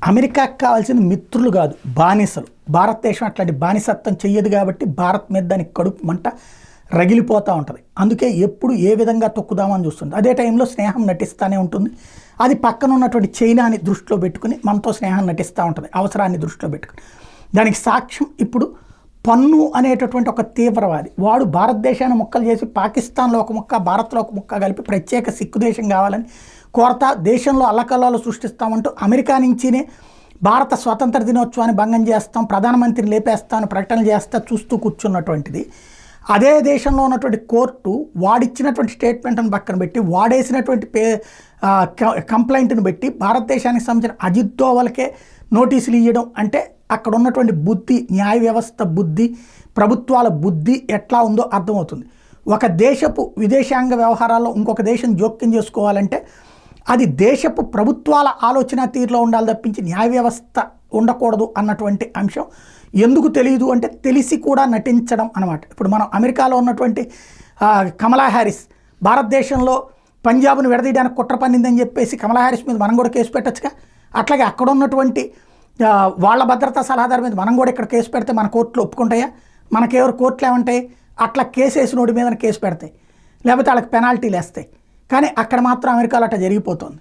అమెరికాకు కావాల్సిన మిత్రులు కాదు, బానిసలు. భారతదేశం అట్లాంటి బానిసత్వం చెయ్యదు కాబట్టి భారత్ మీద దానికి కడుపు మంట రగిలిపోతూ ఉంటుంది. అందుకే ఎప్పుడు ఏ విధంగా తొక్కుదామని చూస్తుంది. అదే టైంలో స్నేహం నటిస్తూనే ఉంటుంది. అది పక్కన ఉన్నటువంటి చైనాని దృష్టిలో పెట్టుకుని మనతో స్నేహం నటిస్తూ ఉంటుంది, అవసరాన్ని దృష్టిలో పెట్టుకుని. దానికి సాక్ష్యం ఇప్పుడు పన్ను అనేటటువంటి ఒక తీవ్రవాది. వాడు భారతదేశాన్ని ముక్కలు చేసి పాకిస్తాన్లో ఒక ముక్క, భారత్లో ఒక ముక్క కలిపి ప్రత్యేక సిక్కు దేశం కావాలని కోరతా దేశంలో అల్లకల్లాలు సృష్టిస్తామంటూ అమెరికా నుంచినే భారత స్వాతంత్ర దినోత్సవాన్ని భంగం చేస్తాం, ప్రధానమంత్రిని లేపేస్తామని ప్రకటనలు చేస్తా చూస్తూ కూర్చున్నటువంటిది. అదే దేశంలో ఉన్నటువంటి కోర్టు వాడిచ్చినటువంటి స్టేట్మెంట్ను పక్కన పెట్టి వాడేసినటువంటి కంప్లైంట్ను పెట్టి భారతదేశానికి సంబంధించిన అజిత్ దోవల్కే నోటీసులు ఇవ్వడం అంటే అక్కడ ఉన్నటువంటి బుద్ధి, న్యాయ వ్యవస్థ బుద్ధి, ప్రభుత్వాల బుద్ధి ఎట్లా ఉందో అర్థమవుతుంది. ఒక దేశపు విదేశాంగ వ్యవహారాల్లో ఇంకొక దేశం జోక్యం చేసుకోవాలంటే అది దేశపు ప్రభుత్వాల ఆలోచన తీరులో ఉండాలి తప్పించి న్యాయ వ్యవస్థ ఉండకూడదు అన్నటువంటి అంశం ఎందుకు తెలియదు అంటే తెలిసి కూడా నటించడం అన్నమాట. ఇప్పుడు మనం అమెరికాలో ఉన్నటువంటి కమలా హ్యారిస్ భారతదేశంలో పంజాబ్ను విడదీయడానికి కుట్ర పన్నిందని చెప్పేసి కమలా హ్యారిస్ మీద మనం కూడా కేసు పెట్టచ్చుగా. అట్లాగే అక్కడ ఉన్నటువంటి వాళ్ళ భద్రతా సలహాదారు మీద మనం కూడా ఇక్కడ కేసు పెడితే మన కోర్టులో ఒప్పుకుంటాయా? మనకెవరు కోర్టులు ఏమంటాయి? అట్లా కేసు వేసినోడి మీద కేసు పెడతాయి, లేకపోతే వాళ్ళకి పెనాల్టీలు వేస్తాయి. కానీ అక్కడ మాత్రం అమెరికాలో అట్లా జరిగిపోతుంది.